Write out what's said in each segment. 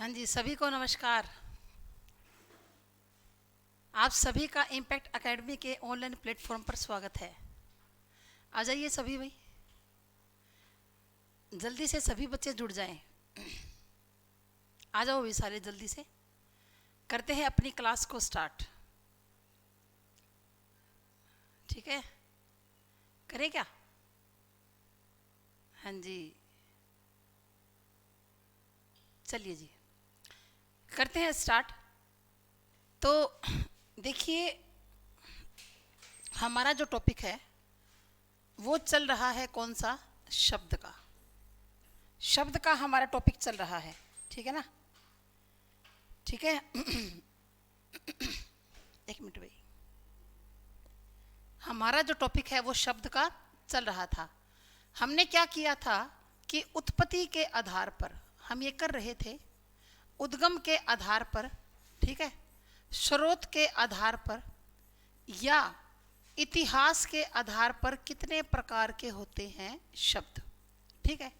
हाँ जी, सभी को नमस्कार। आप सभी का इम्पैक्ट एकेडमी के ऑनलाइन प्लेटफॉर्म पर स्वागत है। आ जाइए सभी भाई, जल्दी से सभी बच्चे जुड़ जाएं। आ जाओ भी सारे जल्दी से, करते हैं अपनी क्लास को स्टार्ट। ठीक है, करें क्या? हाँ जी, चलिए जी, करते हैं स्टार्ट। तो देखिए, हमारा जो टॉपिक है वो चल रहा है कौन सा? शब्द का। शब्द का हमारा टॉपिक चल रहा है, ठीक है ना? ठीक है। एक मिनट भाई, हमारा जो टॉपिक है वो शब्द का चल रहा था। हमने क्या किया था कि उत्पत्ति के आधार पर हम ये कर रहे थे, उद्गम के आधार पर, ठीक है, स्रोत के आधार पर या इतिहास के आधार पर कितने प्रकार के होते हैं शब्द। ठीक है,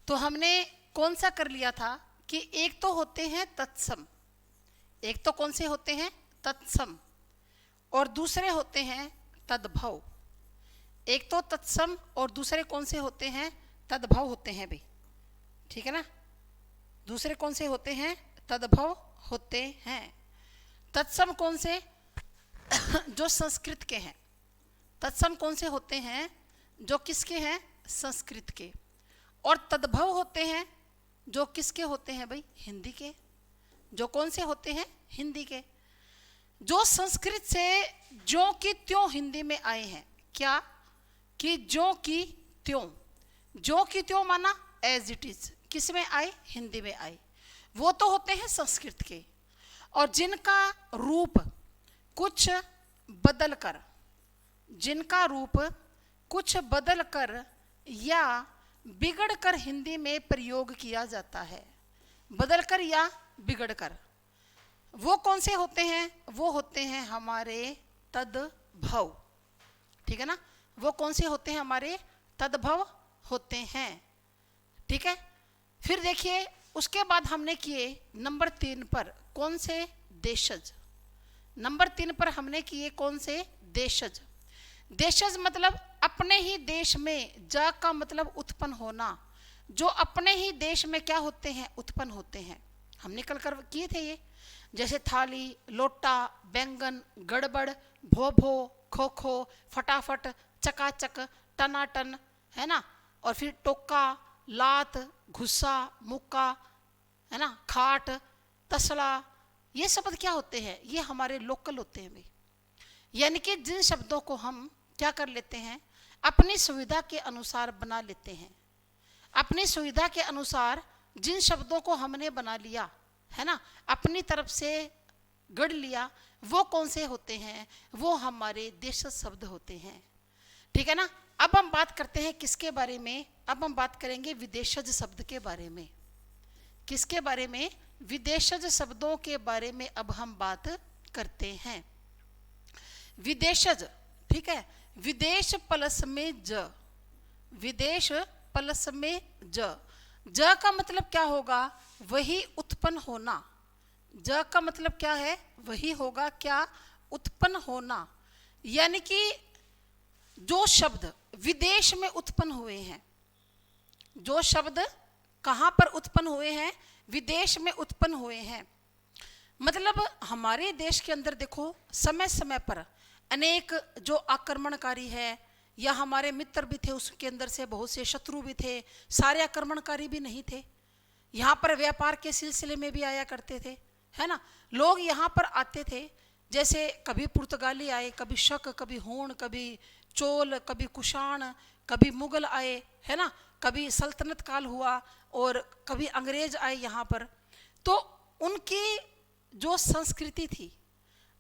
तो हमने कौन सा कर लिया था कि एक तो होते हैं तत्सम, एक तो कौन से होते हैं? तत्सम, और दूसरे होते हैं तद्भव। एक तो तत्सम और दूसरे कौन से होते हैं? तद्भव होते हैं भाई, ठीक है ना? दूसरे कौन से होते हैं? तद्भव होते हैं। तत्सम कौन से? जो संस्कृत के हैं। तत्सम कौन से होते हैं? जो किसके हैं? संस्कृत के। और तद्भव होते हैं जो किसके होते हैं भाई? हिंदी के। जो कौन से होते हैं? हिंदी के। जो संस्कृत से ज्यों की त्यों हिंदी में आए हैं। क्या? कि ज्यों की त्यों। ज्यों की त्यों माना एज इट इज। किस में आए? हिंदी में आए। वो तो होते हैं संस्कृत के। और जिनका रूप कुछ बदल कर, जिनका रूप कुछ बदल कर या बिगड़ कर हिंदी में प्रयोग किया जाता है, बदल कर या बिगड़ कर, वो कौन से होते हैं? वो होते हैं हमारे तद्भव, ठीक है ना? वो कौन से होते हैं? हमारे तद्भव होते हैं, ठीक है। फिर देखिए, उसके बाद हमने किए नंबर 3 पर कौन से? देशज। नंबर 3 पर हमने किए कौन से? देशज। देशज मतलब अपने ही देश में, जा का मतलब उत्पन्न होना, जो अपने ही देश में क्या होते हैं? उत्पन्न होते हैं। हमने कल कर किए थे ये, जैसे थाली, लोटा, बैंगन, गड़बड़, भो भो, खो खो, फटाफट, चकाचक, टनाटन, है ना? और फिर टोका, लात, घुस्सा, मुक्का, है ना? खाट, तसला, ये शब्द क्या होते हैं? ये हमारे लोकल होते हैं भाई। यानी कि जिन शब्दों को हम क्या कर लेते हैं? अपनी सुविधा के अनुसार बना लेते हैं। अपनी सुविधा के अनुसार जिन शब्दों को हमने बना लिया, है ना, अपनी तरफ से गढ़ लिया, वो कौन से होते हैं? वो हमारे देशज शब्द होते हैं, ठीक है ना? अब हम बात करते हैं किसके बारे में? अब हम बात करेंगे विदेशज शब्द के बारे में। किसके बारे में? विदेशज शब्दों के बारे में अब हम बात करते हैं। विदेशज, ठीक है, विदेश प्लस में ज, विदेश प्लस में ज। ज का मतलब क्या होगा? वही उत्पन्न होना। ज का मतलब क्या है? वही होगा क्या? उत्पन्न होना। यानी कि जो शब्द विदेश में उत्पन्न हुए हैं, जो शब्द कहाँ पर उत्पन्न हुए हैं? विदेश में उत्पन्न हुए हैं। मतलब हमारे देश के अंदर देखो, समय समय पर अनेक जो आक्रमणकारी है, या हमारे मित्र भी थे, उसके अंदर से बहुत से शत्रु भी थे, सारे आक्रमणकारी भी नहीं थे। यहाँ पर व्यापार के सिलसिले में भी आया करते थे, है ना? लोग यहाँ पर आते थे, जैसे कभी पुर्तगाली आए, कभी शक, कभी हूण, कभी चोल, कभी कुषाण, कभी मुगल आए, है ना? कभी सल्तनत काल हुआ और कभी अंग्रेज आए यहाँ पर। तो उनकी जो संस्कृति थी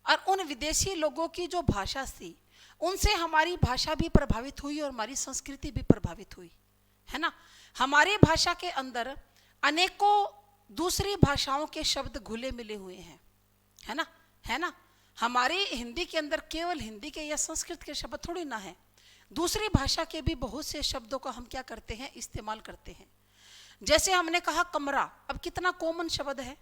और उन विदेशी लोगों की जो भाषा थी, उनसे हमारी भाषा भी प्रभावित हुई और हमारी संस्कृति भी प्रभावित हुई, है ना? हमारी भाषा के अंदर अनेकों दूसरी भाषाओं के शब्द घुले मिले हुए हैं, है ना? है ना? हमारी हिंदी के अंदर केवल हिंदी के या संस्कृत के शब्द थोड़ी ना है, दूसरी भाषा के भी बहुत से शब्दों का हम क्या करते हैं? इस्तेमाल करते हैं। जैसे हमने कहा कमरा, अब कितना कॉमन शब्द है,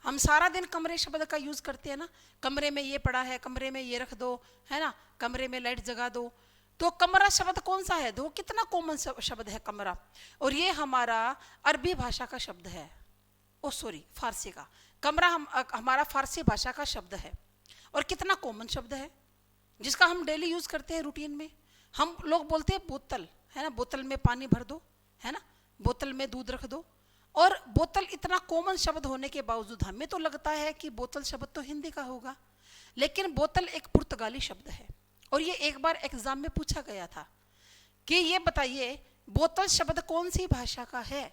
हम सारा दिन कमरे शब्द का यूज करते हैं ना, कमरे में ये पड़ा है, कमरे में ये रख दो, है ना, कमरे में लाइट जगा दो। तो कमरा शब्द कौन सा है, तो कितना कॉमन शब्द है कमरा, और ये हमारा अरबी भाषा का शब्द है, ओ सॉरी फारसी का। कमरा हमारा फारसी भाषा का शब्द है और कितना कॉमन शब्द है जिसका हम डेली यूज करते हैं रूटीन में। हम लोग बोलते हैं बोतल, है ना, बोतल में पानी भर दो, है ना, बोतल में दूध रख दो। और बोतल इतना कॉमन शब्द होने के बावजूद हमें तो लगता है कि बोतल शब्द तो हिंदी का होगा, लेकिन बोतल एक पुर्तगाली शब्द है। और ये एक बार एग्जाम में पूछा गया था कि ये बताइए बोतल शब्द कौन सी भाषा का है,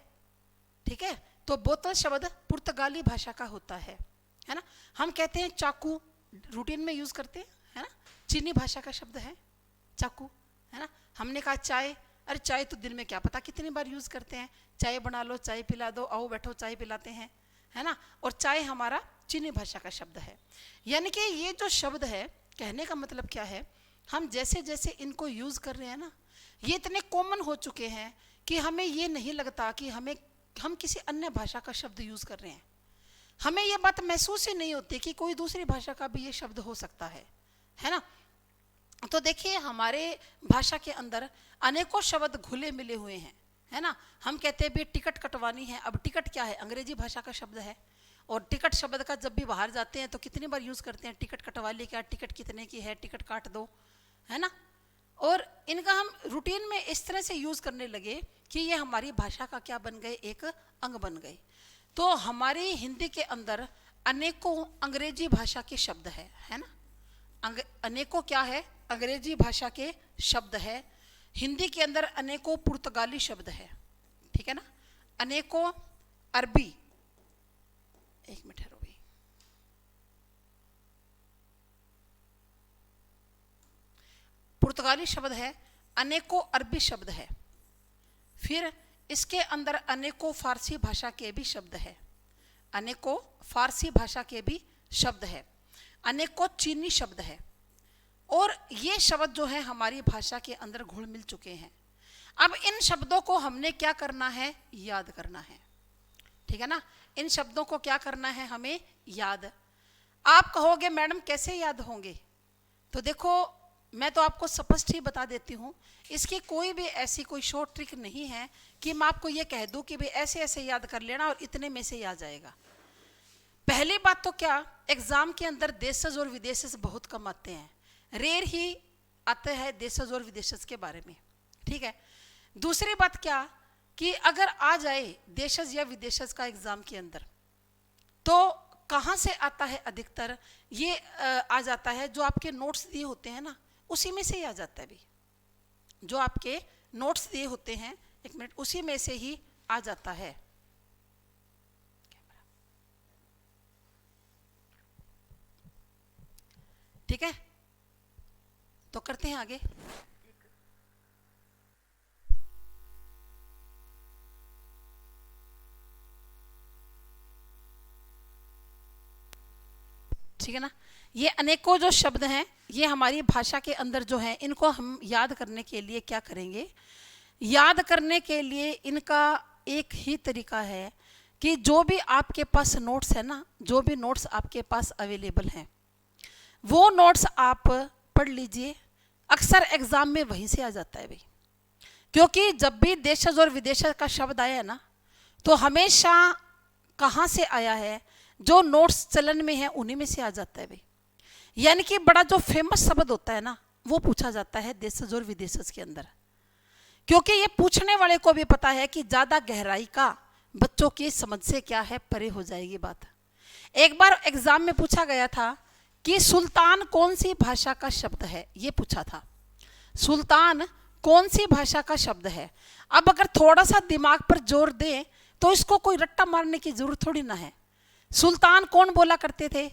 ठीक है, तो बोतल शब्द पुर्तगाली भाषा का होता है ना। हम कहते हैं चाकू, रूटीन में यूज करते हैं, है ना, चीनी भाषा का शब्द है चाकू, है ना। हमने कहा चाय, अरे चाय तो दिन में क्या पता कितनी बार यूज करते हैं, चाय बना लो, चाय पिला दो, आओ बैठो चाय पिलाते हैं, है ना। और चाय हमारा चीनी भाषा का शब्द है। यानी कि ये जो शब्द है, कहने का मतलब क्या है, हम जैसे जैसे इनको यूज कर रहे हैं ना, ये इतने कॉमन हो चुके हैं कि हमें ये नहीं लगता कि हम किसी अन्य भाषा का शब्द यूज कर रहे हैं। हमें ये बात महसूस ही नहीं होती कि कोई दूसरी भाषा का भी ये शब्द हो सकता है ना। तो देखिए हमारे भाषा के अंदर अनेकों शब्द घुले मिले हुए हैं, है ना। हम कहते हैं भी टिकट कटवानी है, अब टिकट क्या है, अंग्रेजी भाषा का शब्द है। और टिकट शब्द का जब भी बाहर जाते हैं तो कितनी बार यूज करते हैं, टिकट कटवा ली क्या, टिकट कितने की है, टिकट काट दो, है ना। और इनका हम रूटीन में इस तरह से यूज करने लगे कि ये हमारी भाषा का क्या बन गए, एक अंग बन गए। तो हमारी हिंदी के अंदर अनेकों अंग्रेजी भाषा के शब्द है ना। अनेकों क्या है, अंग्रेजी भाषा के शब्द है। हिंदी के अंदर अनेकों पुर्तगाली शब्द है, ठीक है ना, अनेकों अरबी, एक मिनट ठहरो भाई, पुर्तगाली शब्द है, अनेकों अरबी शब्द है। फिर इसके अंदर अनेकों फारसी भाषा के भी शब्द है, अनेकों फारसी भाषा के भी शब्द है, अनेकों चीनी शब्द है। और ये शब्द जो है हमारी भाषा के अंदर घुल मिल चुके हैं। अब इन शब्दों को हमने क्या करना है, याद करना है, ठीक है ना। इन शब्दों को क्या करना है, हमें याद। आप कहोगे मैडम कैसे याद होंगे, तो देखो मैं तो आपको स्पष्ट ही बता देती हूँ, इसकी कोई भी ऐसी कोई शॉर्ट ट्रिक नहीं है कि मैं आपको ये कह दूँ कि भाई ऐसे ऐसे याद कर लेना और इतने में से याद जाएगा। पहली बात तो क्या, एग्जाम के अंदर देशज और विदेशज बहुत कम आते हैं, रेर ही आते हैं देशज और विदेशज के बारे में, ठीक है। दूसरी बात क्या कि अगर आ जाए देशज या विदेशज का एग्जाम के अंदर, तो कहाँ से आता है अधिकतर, ये आ जाता है जो आपके नोट्स दिए होते हैं ना, उसी में से ही आ जाता है भी, जो आपके नोट्स दिए होते हैं, एक मिनट, उसी में से ही आ जाता है। ठीक है, तो करते हैं आगे। ठीक है ना, ये अनेकों जो शब्द हैं ये हमारी भाषा के अंदर जो है, इनको हम याद करने के लिए क्या करेंगे, याद करने के लिए इनका एक ही तरीका है कि जो भी आपके पास नोट्स है ना, जो भी नोट्स आपके पास अवेलेबल हैं वो नोट्स आप पढ़ लीजिए। अक्सर एग्जाम में वहीं से आ जाता है भाई, क्योंकि जब भी देशज और विदेशज का शब्द आया है ना, तो हमेशा कहाँ से आया है, जो नोट्स चलन में है उन्हीं में से आ जाता है भाई। यानी कि बड़ा जो फेमस शब्द होता है ना, वो पूछा जाता है देशज और विदेशज के अंदर, क्योंकि ये पूछने वाले को भी पता है कि ज्यादा गहराई का बच्चों की समझ से क्या है, परे हो जाएगी बात। एक बार एग्जाम में पूछा गया था कि सुल्तान कौन सी भाषा का शब्द है, ये पूछा था, सुल्तान कौन सी भाषा का शब्द है। अब अगर थोड़ा सा दिमाग पर जोर दें तो इसको कोई रट्टा मारने की जरूरत थोड़ी ना है। सुल्तान कौन बोला करते थे,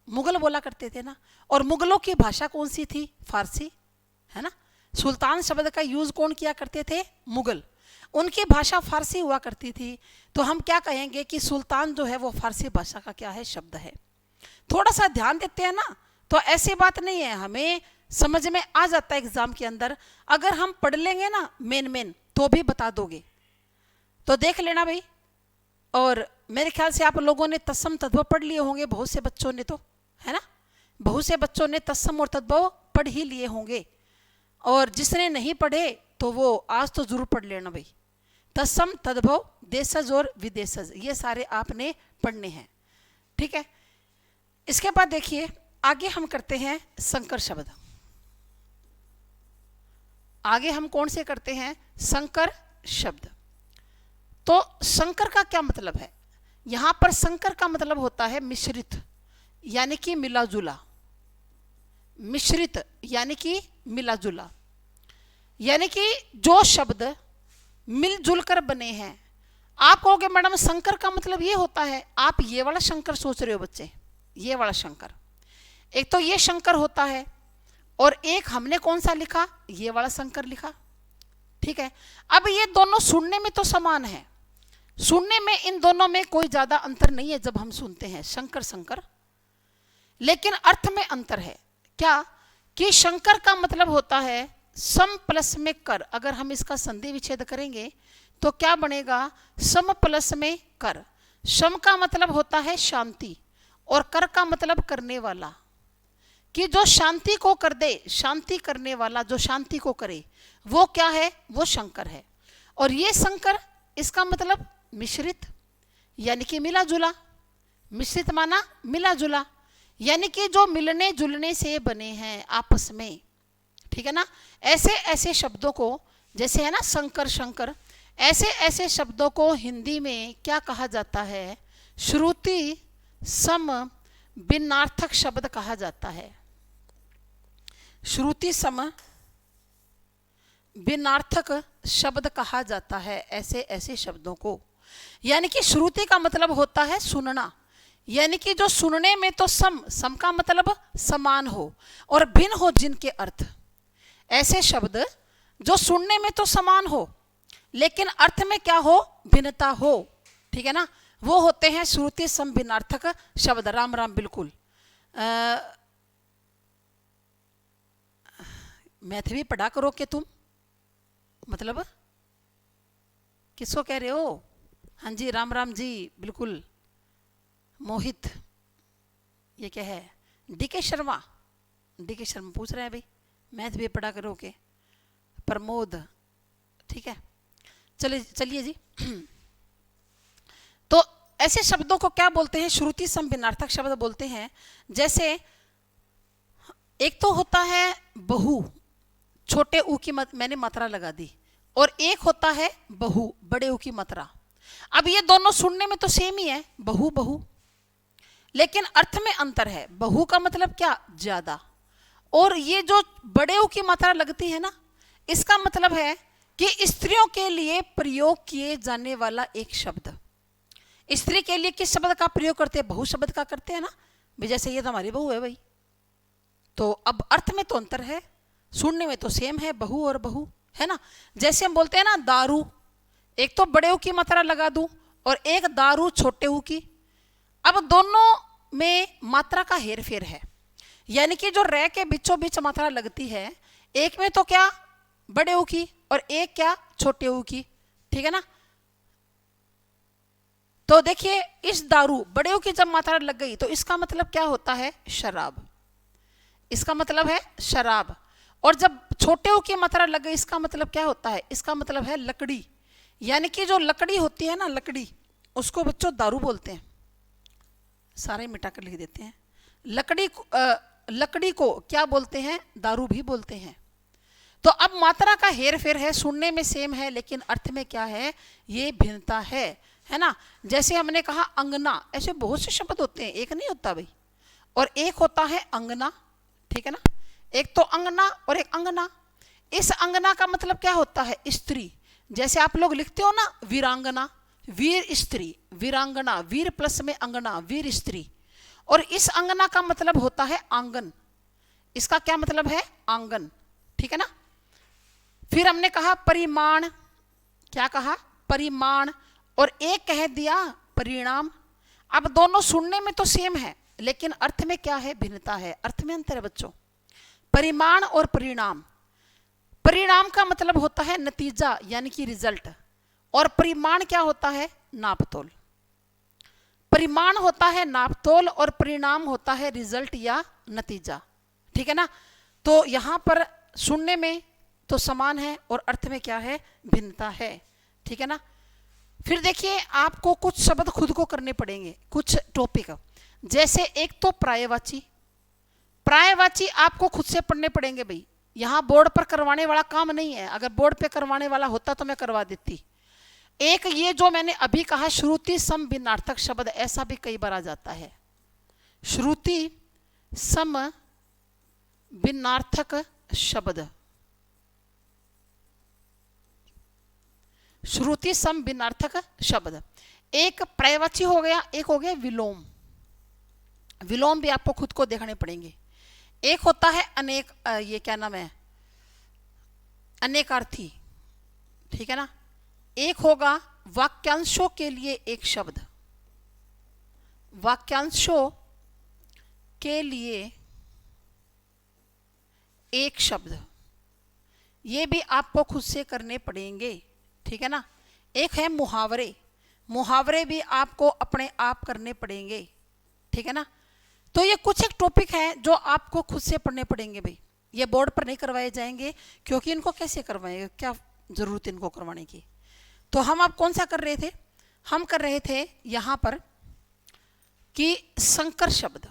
मुगल बोला करते थे ना, और मुगलों की भाषा कौन सी थी, फारसी, है ना। सुल्तान शब्द का यूज कौन किया करते थे, मुगल, उनकी भाषा फारसी हुआ करती थी। तो हम क्या कहेंगे कि सुल्तान जो है वो फारसी भाषा का क्या है, शब्द है। थोड़ा सा ध्यान देते हैं ना, तो ऐसी बात नहीं है, हमें समझ में आ जाता है एग्जाम के अंदर। अगर हम पढ़ लेंगे ना मेन तो भी बता दोगे, तो देख लेना भाई। और मेरे ख्याल से आप लोगों ने तत्सम तद्भव पढ़ लिए होंगे, बहुत से बच्चों ने, तो है ना, बहुत से बच्चों ने तत्सम और तद्भव पढ़ ही लिए होंगे। और जिसने नहीं पढ़े तो वो आज तो जरूर पढ़ लेना भाई। तत्सम तद्भव, देशज और विदेशज, ये सारे आपने पढ़ने हैं, ठीक है। इसके बाद देखिए आगे हम करते हैं संकर शब्द। आगे हम कौन से करते हैं? संकर शब्द। तो संकर का क्या मतलब है? यहां पर संकर का मतलब होता है मिश्रित, यानी कि मिला जुला। मिश्रित यानी कि मिला जुला, यानी कि जो शब्द मिलजुल कर बने हैं। आप कहोगे मैडम संकर का मतलब ये होता है, आप ये वाला शंकर सोच रहे हो बच्चे, ये वाला शंकर। एक तो ये शंकर होता है और एक हमने कौन सा लिखा, ये वाला शंकर लिखा, ठीक है। अब ये दोनों सुनने में तो समान है, सुनने में इन दोनों में कोई ज्यादा अंतर नहीं है जब हम सुनते हैं शंकर शंकर, लेकिन अर्थ में अंतर है। क्या कि शंकर का मतलब होता है सम प्लस में कर। अगर हम इसका संधि विच्छेद करेंगे तो क्या बनेगा? सम प्लस में कर। सम का मतलब होता है शांति और कर का मतलब करने वाला, कि जो शांति को कर दे, शांति करने वाला जो शांति को करे वो क्या है? वो शंकर है। और ये शंकर, इसका मतलब मिश्रित यानी कि मिला जुला। मिश्रित माना मिला जुला, यानी कि जो मिलने जुलने से बने हैं आपस में, ठीक है ना। ऐसे ऐसे शब्दों को, जैसे है ना संकर शंकर, ऐसे ऐसे शब्दों को हिंदी में क्या कहा जाता है? श्रुति सम भिन्नार्थक शब्द कहा जाता है। श्रुति सम भिन्नार्थक शब्द कहा जाता है ऐसे ऐसे शब्दों को। यानी कि श्रुति का मतलब होता है सुनना, यानी कि जो सुनने में तो सम का मतलब समान हो और भिन्न हो जिनके अर्थ। ऐसे शब्द जो सुनने में तो समान हो लेकिन अर्थ में क्या हो? भिन्नता हो, ठीक है ना, वो होते हैं श्रुति सम भिन्नार्थक शब्द। राम राम। बिल्कुल मैथ भी पढ़ा करो कि तुम, मतलब किसको कह रहे हो? हाँ जी राम राम जी, बिल्कुल। मोहित, ये क्या है? डीके शर्मा, डीके शर्मा पूछ रहे हैं भाई मैथ भी पढ़ा करो के। प्रमोद, ठीक है, चलिए जी। तो ऐसे शब्दों को क्या बोलते हैं? श्रुति सम भिन्नार्थक शब्द बोलते हैं। जैसे एक तो होता है बहु, छोटे ऊ की मैंने मात्रा लगा दी, और एक होता है बहु, बड़े ऊ की मात्रा। अब ये दोनों सुनने में तो सेम ही है, बहु बहु, लेकिन अर्थ में अंतर है। बहु का मतलब क्या? ज्यादा। और ये जो बड़े ऊ की मात्रा लगती है ना, इसका मतलब है कि स्त्रियों के लिए प्रयोग किए जाने वाला एक शब्द। स्त्री के लिए किस शब्द का प्रयोग करते हैं? बहु शब्द का करते हैं ना भी। जैसे ये तो हमारी बहू है भाई, तो अब अर्थ में तो अंतर है, सुनने में तो सेम है, बहु और बहु, है ना। जैसे हम बोलते हैं ना दारू, एक तो बड़े ऊ की मात्रा लगा दूं और एक दारू छोटे ऊ की। अब दोनों में मात्रा का हेर फेर है, यानी कि जो रे के बीचों बीच मात्रा लगती है, एक में तो क्या बड़े ऊ की और एक क्या छोटे ऊ की, ठीक है ना। तो देखिए इस दारू बड़े ऊ की जब मात्रा लग गई तो इसका मतलब क्या होता है? शराब। इसका मतलब है शराब। और जब छोटे ऊ की मात्रा लग गई इसका मतलब क्या होता है? इसका मतलब है लकड़ी। यानी कि जो लकड़ी होती है ना, लकड़ी, उसको बच्चों दारू बोलते हैं। सारे मिटा कर लिख देते हैं। लकड़ी को क्या बोलते हैं? दारू भी बोलते हैं। तो अब मात्रा का हेर फेर है, सुनने में सेम है लेकिन अर्थ में क्या है? ये भिन्नता है ना। जैसे हमने कहा अंगना, ऐसे बहुत से शब्द होते हैं, एक नहीं होता भाई। और एक होता है अंगना, ठीक है ना। एक तो अंगना और एक अंगना। इस अंगना का मतलब क्या होता है? स्त्री। जैसे आप लोग लिखते हो ना वीरांगना, वीर स्त्री, वीरांगना, वीर प्लस में अंगना, वीर स्त्री। और इस अंगना का मतलब होता है आंगन। इसका क्या मतलब है? आंगन, ठीक है ना। फिर हमने कहा परिमाण, क्या कहा? परिमाण। और एक कह दिया परिणाम। अब दोनों सुनने में तो सेम है लेकिन अर्थ में क्या है? भिन्नता है, अर्थ में अंतर है बच्चों। परिमाण और परिणाम। परिणाम का मतलब होता है नतीजा यानी कि रिजल्ट, और परिमाण क्या होता है? नापतोल। परिमाण होता है नापतोल और परिणाम होता है रिजल्ट या नतीजा। ठीक है ना? तो यहां पर सुनने में तो समान है और अर्थ में क्या है? भिन्नता है। ठीक है ना? फिर देखिए आपको कुछ शब्द खुद को करने पड़ेंगे, कुछ टॉपिक, जैसे एक तो पर्यायवाची। पर्यायवाची आपको खुद से पढ़ने पड़ेंगे भाई, यहां बोर्ड पर करवाने वाला काम नहीं है। अगर बोर्ड पे करवाने वाला होता तो मैं करवा देती। एक ये जो मैंने अभी कहा श्रुति सम भिन्नार्थक शब्द, ऐसा भी कई बार आ जाता है। श्रुति सम भिन्नार्थक शब्द, श्रुति सम भिन्नार्थक शब्द, एक पर्यायवाची हो गया, एक हो गया विलोम। विलोम भी आपको खुद को देखने पड़ेंगे। एक होता है अनेक, ये क्या नाम है, अनेकार्थी। ठीक है ना? एक होगा वाक्यांशों के लिए एक शब्द, वाक्यांशों के लिए एक शब्द, ये भी आपको खुद से करने पड़ेंगे। ठीक है ना? एक है मुहावरे, मुहावरे भी आपको अपने आप करने पड़ेंगे। ठीक है ना? तो ये कुछ एक टॉपिक है जो आपको खुद से पढ़ने पड़ेंगे भाई, ये बोर्ड पर नहीं करवाए जाएंगे, क्योंकि इनको कैसे करवाएंगे, क्या जरूरत इनको करवाने की। तो हम अब कौन सा कर रहे थे? हम कर रहे थे यहां पर कि संकर शब्द।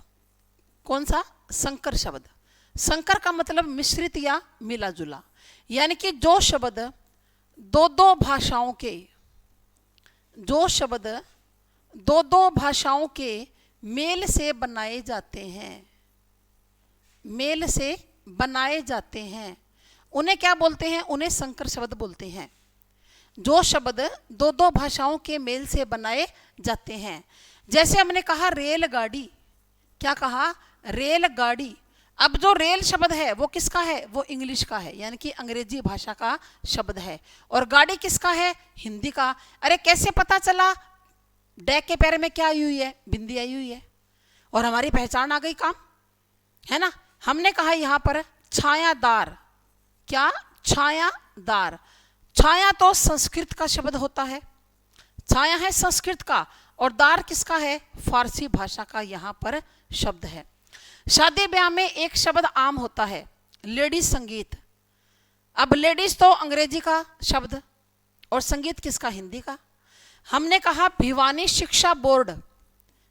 कौन सा? संकर शब्द। संकर का मतलब मिश्रित या मिला जुला, यानी कि जो शब्द दो दो भाषाओं के, जो शब्द दो दो भाषाओं के मेल से बनाए जाते हैं, मेल से बनाए जाते हैं, उन्हें क्या बोलते हैं? उन्हें संकर शब्द बोलते हैं। जो शब्द दो दो भाषाओं के मेल से बनाए जाते हैं, जैसे हमने कहा रेलगाड़ी। क्या कहा? रेलगाड़ी। अब जो रेल शब्द है वो किसका है? वो इंग्लिश का है, यानी कि अंग्रेजी भाषा का शब्द है। और गाड़ी किसका है? हिंदी का। अरे कैसे पता चला? डे के पैर में क्या आई हुई है? बिंदी आई हुई है, और हमारी पहचान आ गई, काम है ना? हमने कहा यहां पर छायादार। क्या? छायादार। छाया तो संस्कृत का शब्द होता है, छाया है संस्कृत का, और दार किसका है? फारसी भाषा का यहां पर शब्द है। शादी ब्याह में एक शब्द आम होता है, लेडीज संगीत। अब लेडीज तो अंग्रेजी का शब्द, और संगीत किसका? हिंदी का। हमने कहा भिवानी शिक्षा बोर्ड,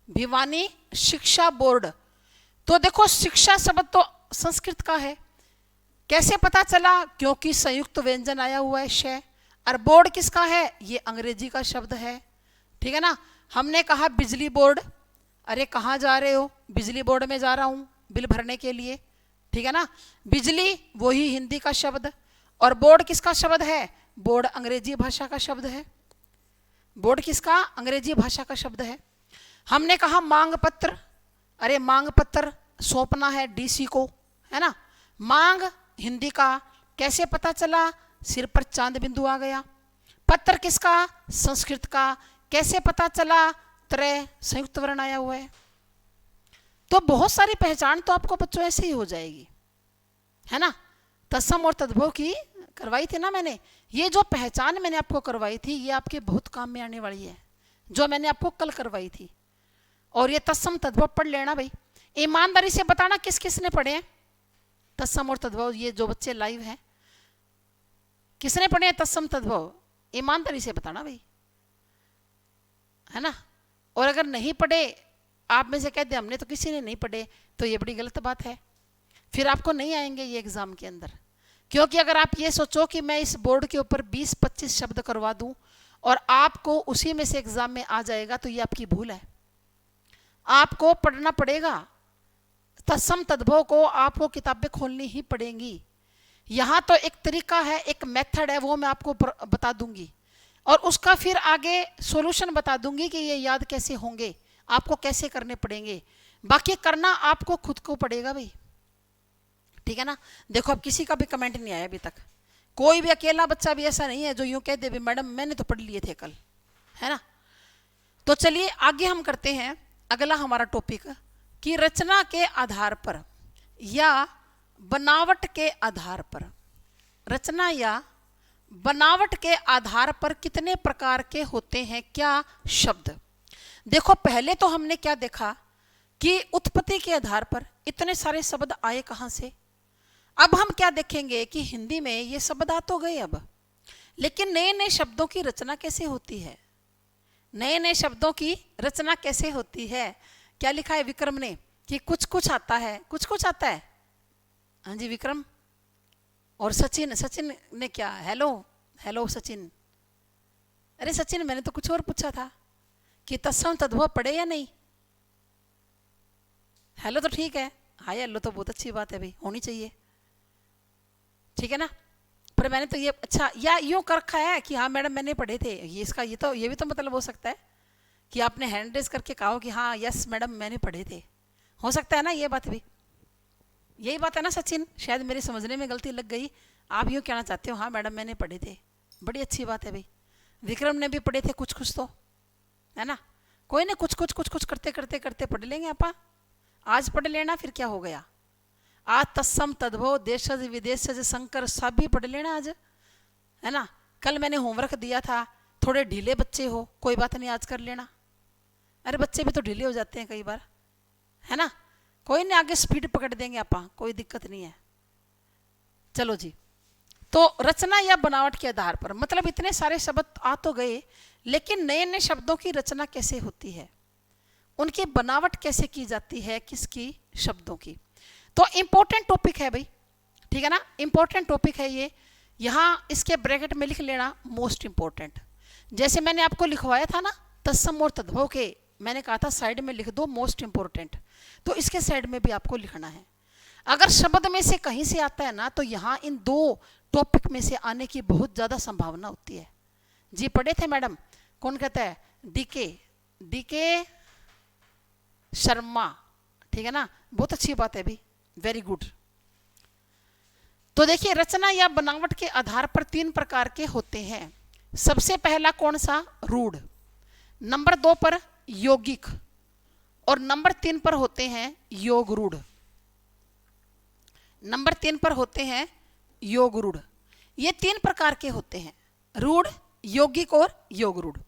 भिवानी शिक्षा बोर्ड, तो देखो शिक्षा शब्द तो संस्कृत का है। कैसे पता चला? क्योंकि संयुक्त व्यंजन आया हुआ है श। और बोर्ड किसका है? ये अंग्रेजी का शब्द है। ठीक है ना? हमने कहा बिजली बोर्ड। अरे कहाँ जा रहे हो? बिजली बोर्ड में जा रहा हूं बिल भरने के लिए। ठीक है ना? बिजली वही हिंदी का शब्द, और बोर्ड किसका शब्द है? बोर्ड अंग्रेजी भाषा का शब्द है। बोर्ड किसका? अंग्रेजी भाषा का शब्द है। हमने कहा मांग पत्र। अरे मांग पत्र सौंपना है डीसी को, है ना? मांग हिंदी का। कैसे पता चला? सिर पर चांद बिंदु आ गया। पत्र किसका? संस्कृत का। कैसे पता चला? त्रय संयुक्त वर्ण आया हुआ है। तो बहुत सारी पहचान तो आपको बच्चों ऐसे ही हो जाएगी, है ना? तत्सम और तद्भव की करवाई थी ना मैंने। ये जो पहचान मैंने आपको करवाई थी, ये आपके बहुत काम में आने वाली है, जो मैंने आपको कल करवाई थी। और ये तत्सम तद्भव पढ़ लेना भाई। ईमानदारी से बताना किस किस ने पढ़े हैं तत्सम और तद्भव। ये जो बच्चे लाइव हैं, किसने पढ़े हैं तत्सम तद्भव? ईमानदारी से बताना भाई, है ना? और अगर नहीं पढ़े, आप में से कह दे हमने तो किसी ने नहीं पढ़े, तो ये बड़ी गलत बात है। फिर आपको नहीं आएंगे ये एग्जाम के अंदर। क्योंकि अगर आप ये सोचो कि मैं इस बोर्ड के ऊपर 20-25 शब्द करवा दूं और आपको उसी में से एग्जाम में आ जाएगा, तो ये आपकी भूल है। आपको पढ़ना पड़ेगा तत्सम तद्भव को, आपको किताबें खोलनी ही पड़ेंगी। यहाँ तो एक तरीका है, एक मेथड है, वो मैं आपको बता दूंगी, और उसका फिर आगे सॉल्यूशन बता दूंगी कि ये याद कैसे होंगे, आपको कैसे करने पड़ेंगे। बाकी करना आपको खुद को पड़ेगा भाई। ठीक है ना? देखो अब किसी का भी कमेंट नहीं आया अभी तक, कोई भी अकेला बच्चा भी ऐसा नहीं है जो यूं कह दे मैडम मैंने तो पढ़ लिए थे कल, है ना? तो चलिए आगे हम करते हैं अगला हमारा टॉपिक कि रचना के आधार पर या बनावट के आधार पर, रचना या बनावट के आधार पर कितने प्रकार के होते हैं क्या शब्द। देखो पहले तो हमने क्या देखा कि उत्पत्ति के आधार पर इतने सारे शब्द आए कहां से। अब हम क्या देखेंगे कि हिंदी में ये शब्द आ तो गए अब, लेकिन नए नए शब्दों की रचना कैसे होती है, नए नए शब्दों की रचना कैसे होती है। क्या लिखा है विक्रम ने कि कुछ कुछ आता है, कुछ कुछ आता है। हाँ जी विक्रम। और सचिन, सचिन ने क्या, हेलो हेलो सचिन। अरे सचिन मैंने तो कुछ और पूछा था कि तत्सम तद्भव पढ़े या नहीं। हेलो तो ठीक है, हाँ हेलो तो बहुत अच्छी बात है भाई, होनी चाहिए, ठीक है ना। पर मैंने तो ये अच्छा या यूं कर रखा है कि हाँ मैडम मैंने पढ़े थे, ये इसका ये भी तो मतलब हो सकता है कि आपने हैंड रेज करके कहा कि हाँ यस मैडम मैंने पढ़े थे, हो सकता है ना ये बात भी। यही बात है ना सचिन, शायद मेरे समझने में गलती लग गई, आप यूँ कहना चाहते हो हाँ मैडम मैंने पढ़े थे, बड़ी अच्छी बात है भाई। विक्रम ने भी पढ़े थे कुछ कुछ तो, है ना। कोई नहीं, कुछ कुछ कुछ कुछ करते करते करते पढ़ लेंगे आपा। आज पढ़ लेना फिर क्या हो गया। आज तत्सम तद्भव देशज विदेशज शंकर सब भी पढ़ लेना आज, है ना। कल मैंने होमवर्क दिया था, थोड़े ढीले बच्चे हो कोई बात नहीं आज कर लेना। अरे बच्चे भी तो ढीले हो जाते हैं कई बार, है ना। कोई नहीं, आगे स्पीड पकड़ देंगे आपा, कोई दिक्कत नहीं है। चलो जी, तो रचना या बनावट के आधार पर मतलब इतने सारे शब्द आ तो गए, लेकिन नए नए शब्दों की रचना कैसे होती है, उनकी बनावट कैसे की जाती है, किसकी, शब्दों की। तो इंपॉर्टेंट टॉपिक है भाई, ठीक है ना, इंपॉर्टेंट टॉपिक है ये। यहाँ इसके ब्रैकेट में लिख लेना मोस्ट इंपॉर्टेंट। जैसे मैंने आपको लिखवाया था ना तत्सम और तद्भव के, मैंने कहा था साइड में लिख दो मोस्ट इंपॉर्टेंट, तो इसके साइड में भी आपको लिखना है। अगर शब्द में से कहीं से आता है ना तो यहाँ इन दो टॉपिक में से आने की बहुत ज़्यादा संभावना होती है। जी पढ़े थे मैडम, कौन कहता है, डीके, डीके शर्मा, ठीक है ना, बहुत अच्छी बात है भी, वेरी गुड। तो देखिए रचना या बनावट के आधार पर 3 प्रकार के होते हैं। सबसे पहला कौन सा, रूढ़, नंबर 2 पर यौगिक, और नंबर 3 पर होते हैं योग रूढ़। नंबर 3 पर होते हैं योग रूढ़। ये 3 प्रकार के होते हैं, रूढ़, यौगिक और योग रूढ़।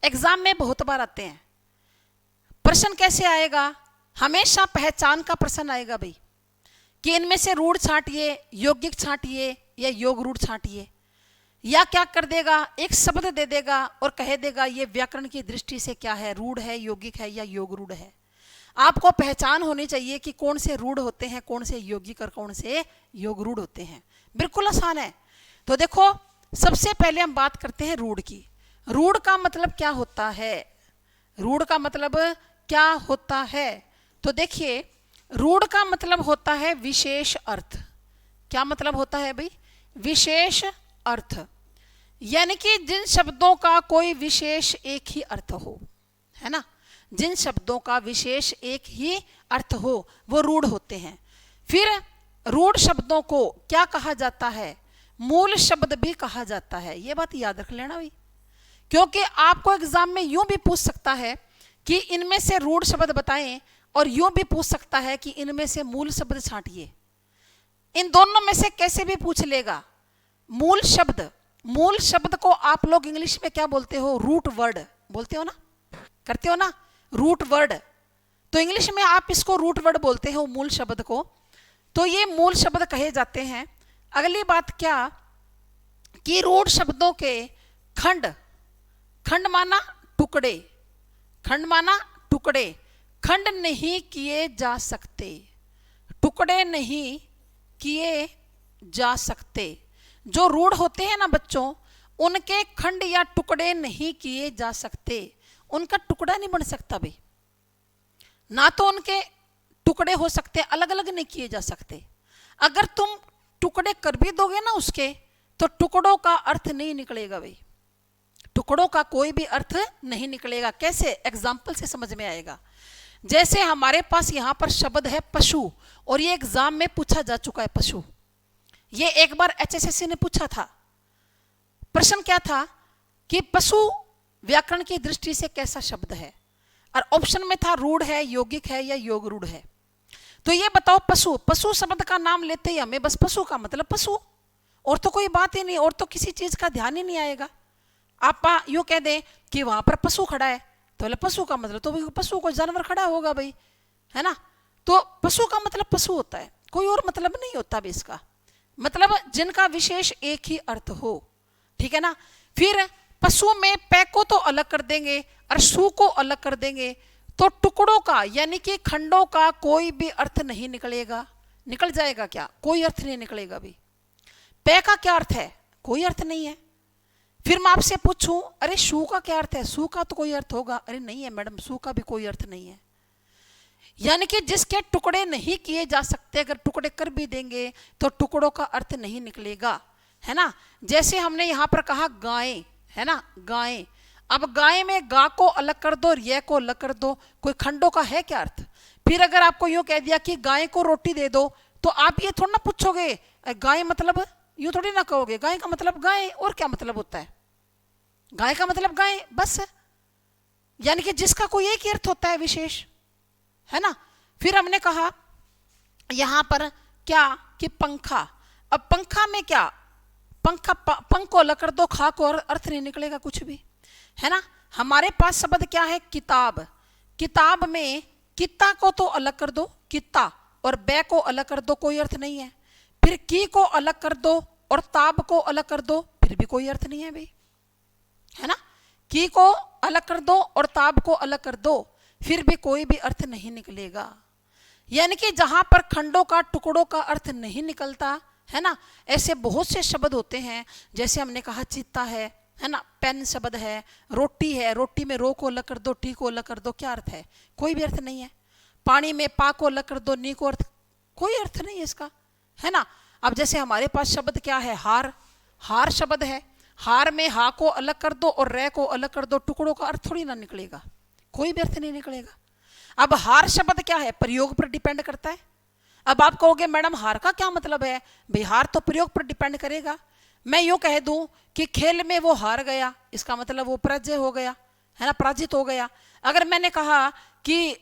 एग्जाम में बहुत बार आते हैं। प्रश्न कैसे आएगा, हमेशा पहचान का प्रश्न आएगा भाई, कि इनमें से रूढ़ छांटिए, यौगिक छांटिए या योग रूढ़ छांटिए। या क्या कर देगा, एक शब्द दे देगा और कह देगा ये व्याकरण की दृष्टि से क्या है, रूढ़ है, यौगिक है या योग रूढ़ है। आपको पहचान होनी चाहिए कि कौन से रूढ़ होते हैं, कौन से यौगिक और कौन से योग रूढ़ होते हैं। बिल्कुल आसान है। तो देखो सबसे पहले हम बात करते हैं रूढ़ की। रूढ़ का मतलब क्या होता है, रूढ़ का मतलब क्या होता है। तो देखिए रूढ़ का मतलब होता है विशेष अर्थ। क्या मतलब होता है भाई, विशेष अर्थ, यानी कि जिन शब्दों का कोई विशेष एक ही अर्थ हो, है ना, जिन शब्दों का विशेष एक ही अर्थ हो वो रूढ़ होते हैं। फिर रूढ़ शब्दों को क्या कहा जाता है, मूल शब्द भी कहा जाता है। ये बात याद रख लेना भाई, क्योंकि आपको एग्जाम में यूं भी पूछ सकता है कि इनमें से रूढ़ शब्द बताएं, और यूं भी पूछ सकता है कि इनमें से मूल शब्द छांटिए। इन दोनों में से कैसे भी पूछ लेगा। मूल शब्द, मूल शब्द को आप लोग इंग्लिश में क्या बोलते हो, रूट वर्ड बोलते हो ना, करते हो ना, रूट वर्ड। तो इंग्लिश में आप इसको रूट वर्ड बोलते हो मूल शब्द को। तो ये मूल शब्द कहे जाते हैं। अगली बात क्या, कि रूढ़ शब्दों के खंड, खंड माना टुकड़े, खंड माना टुकड़े, खंड नहीं किए जा सकते, टुकड़े नहीं किए जा सकते। जो रूढ़ होते हैं ना बच्चों, उनके खंड या टुकड़े नहीं किए जा सकते, उनका टुकड़ा नहीं बन सकता भाई, ना तो उनके टुकड़े हो सकते, अलग अलग नहीं किए जा सकते। अगर तुम टुकड़े कर भी दोगे ना उसके, तो टुकड़ों का अर्थ नहीं निकलेगा भाई, टुकड़ों का कोई भी अर्थ नहीं निकलेगा। कैसे, एग्जाम्पल से समझ में आएगा। जैसे हमारे पास यहां पर शब्द है पशु, और ये एग्जाम में पूछा जा चुका है पशु। ये एक बार HSSC ने पूछा था। प्रश्न क्या था कि पशु व्याकरण की दृष्टि से कैसा शब्द है, और ऑप्शन में था रूढ़ है, यौगिक है या योग रूढ़ है। तो ये बताओ पशु, पशु शब्द का नाम लेते ही हमें बस पशु का मतलब पशु, और तो कोई बात ही नहीं, और तो किसी चीज का ध्यान ही नहीं आएगा। आप यूं कह दें कि वहां पर पशु खड़ा है, तो बोले पशु का मतलब तो पशु कोई जानवर खड़ा होगा भाई, है ना। तो पशु का मतलब पशु होता है, कोई और मतलब नहीं होता भी इसका, मतलब जिनका विशेष एक ही अर्थ हो, ठीक है ना। फिर पशु में पे को तो अलग कर देंगे और सु को अलग कर देंगे, तो टुकड़ों का यानी कि खंडों का कोई भी अर्थ नहीं निकलेगा। निकल जाएगा क्या? कोई अर्थ नहीं निकलेगा भी। पे का क्या अर्थ है? कोई अर्थ नहीं है। फिर मैं आपसे पूछूं, अरे सु का क्या अर्थ है? सु का तो कोई अर्थ होगा। अरे नहीं है मैडम, सु का भी कोई अर्थ नहीं है। यानी कि जिसके टुकड़े नहीं किए जा सकते, अगर टुकड़े कर भी देंगे तो टुकड़ों का अर्थ नहीं निकलेगा, है ना। जैसे हमने यहां पर कहा गायें, है ना, गायें। अब गाय में गा को अलग कर दो और ये को अलग कर दो, कोई खंडों का है क्या अर्थ? फिर अगर आपको यूं कह दिया कि गाय को रोटी दे दो, तो आप ये थोड़ा ना पूछोगे गाय मतलब, यूं थोड़ी ना कहोगे गाय का मतलब गाय, और क्या मतलब होता है? गाय का मतलब गाय बस। यानी कि जिसका कोई एक ही अर्थ होता है विशेष, है ना। फिर हमने कहा यहां पर क्या कि पंखा। अब पंखा में क्या, पंखा पंख को अलग कर दो, खा को अर्थ नहीं निकलेगा कुछ भी, है ना। हमारे पास शब्द क्या है? किताब। किताब में कित्ता को तो अलग कर दो, कित्ता, और बै को अलग कर दो, कोई अर्थ नहीं है। फिर की को अलग कर दो और ताब को अलग कर दो, फिर भी कोई अर्थ नहीं है भाई, है ना। की को अलग कर दो और ताब को अलग कर दो, फिर भी कोई भी अर्थ नहीं निकलेगा। यानी कि जहां पर खंडों का टुकड़ों का अर्थ नहीं निकलता, है ना, ऐसे बहुत से शब्द होते हैं। जैसे हमने कहा चीता है ना, पेन शब्द है, रोटी है, रोटी में रो को अलग कर दो, टी को अलग कर दो, क्या अर्थ है? कोई भी अर्थ नहीं है। पानी में पा को अलग कर दो, नी को अर्थ, कोई अर्थ नहीं है इसका, है ना। अब जैसे हमारे पास शब्द क्या है? हार। हार शब्द है, हार में हा को अलग कर दो और रे को अलग कर दो, टुकड़ों का अर्थ थोड़ी ना निकलेगा, कोई भी अर्थ नहीं निकलेगा। अब हार शब्द क्या है? प्रयोग पर डिपेंड करता है। अब आप कहोगे मैडम हार का क्या मतलब है? भाई हार तो प्रयोग पर डिपेंड करेगा। मैं यूं कह दूं कि खेल में वो हार गया, इसका मतलब वो पराजय हो गया, है ना, पराजित हो गया। अगर मैंने कहा कि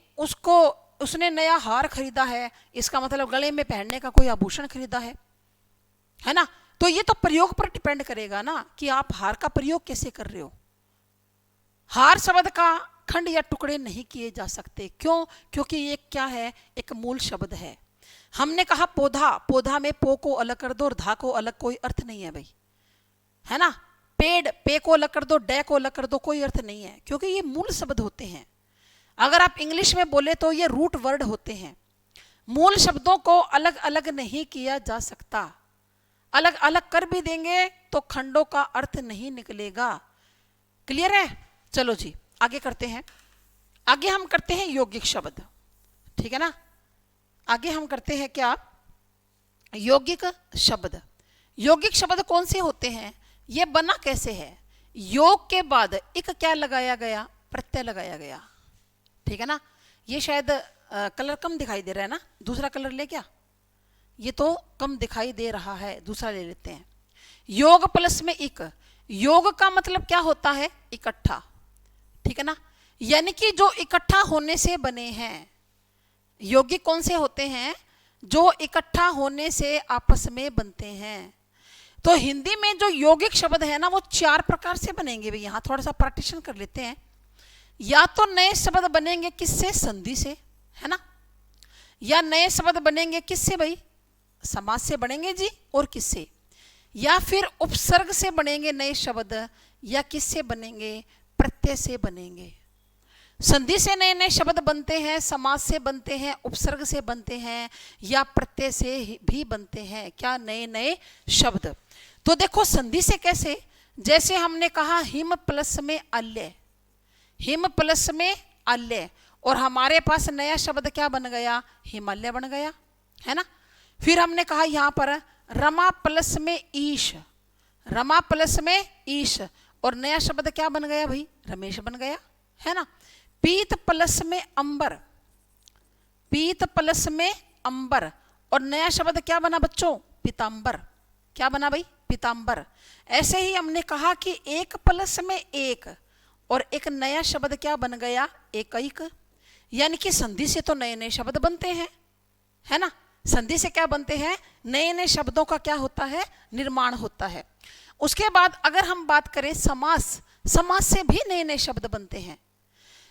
उसने नया हार खरीदा है, इसका मतलब गले में पहनने का कोई आभूषण खरीदा है ना। तो ये तो प्रयोग पर डिपेंड करेगा ना कि आप हार का प्रयोग कैसे कर रहे हो। हार शब्द का खंड या टुकड़े नहीं किए जा सकते, क्यों? क्योंकि ये क्या है? एक मूल शब्द है। हमने कहा पौधा, पौधा में पो को अलग कर दो और धा को अलग, कोई अर्थ नहीं है भाई, है ना। पेड़, पे को अलग कर दो, डे को अलग कर दो, कोई अर्थ नहीं है, क्योंकि ये मूल शब्द होते हैं। अगर आप इंग्लिश में बोले तो ये रूट वर्ड होते हैं। मूल शब्दों को अलग अलग नहीं किया जा सकता, अलग अलग कर भी देंगे तो खंडों का अर्थ नहीं निकलेगा। क्लियर है? चलो जी आगे करते हैं। आगे हम करते हैं यौगिक शब्द, ठीक है ना। आगे हम करते हैं क्या? यौगिक शब्द। यौगिक शब्द कौन से होते हैं? ये बना कैसे है? योग के बाद एक क्या लगाया गया? प्रत्यय लगाया गया, ठीक है ना। ये शायद कलर कम दिखाई दे रहा है ना, दूसरा कलर ले क्या? ये तो कम दिखाई दे रहा है, दूसरा ले लेते हैं। योग प्लस में इक। योग का मतलब क्या होता है? इकट्ठा, ठीक है ना। यानी कि जो इकट्ठा होने से बने हैं। यौगिक कौन से होते हैं? जो इकट्ठा होने से आपस में बनते हैं। तो हिंदी में जो यौगिक शब्द है ना, वो 4 प्रकार से बनेंगे। भी यहां थोड़ा सा पार्टीशन कर लेते हैं। या तो नए शब्द बनेंगे किससे? संधि से, है ना। या नए शब्द बनेंगे किससे भाई? समास से बनेंगे जी। और किससे? या फिर उपसर्ग से बनेंगे नए शब्द, या किससे बनेंगे? प्रत्यय से बनेंगे। संधि से नए नए शब्द बनते हैं, समास से बनते हैं, उपसर्ग से बनते हैं, या प्रत्यय से भी बनते हैं क्या? नए नए शब्द। तो देखो संधि से कैसे? जैसे हमने कहा हिम प्लस में अल्य, हिम प्लस में अल्य, और हमारे पास नया शब्द क्या बन गया? हिमालय बन गया, है ना। फिर हमने कहा यहां पर रमा प्लस में ईश, रमा प्लस में ईश, और नया शब्द क्या बन गया भाई? रमेश बन गया, है ना। पीत प्लस में अंबर, पीत प्लस में अंबर, और नया शब्द क्या बना बच्चों? पीतांबर। क्या बना भाई? पीतांबर। ऐसे ही हमने कहा कि एक प्लस में एक, और एक नया शब्द क्या बन गया? एकैक। यानी कि संधि से तो नए नए शब्द बनते हैं, है ना। संधि से क्या बनते हैं, नए नए शब्दों का क्या होता है, निर्माण होता है। उसके बाद अगर हम बात करें समास, समास से भी नए नए शब्द बनते हैं।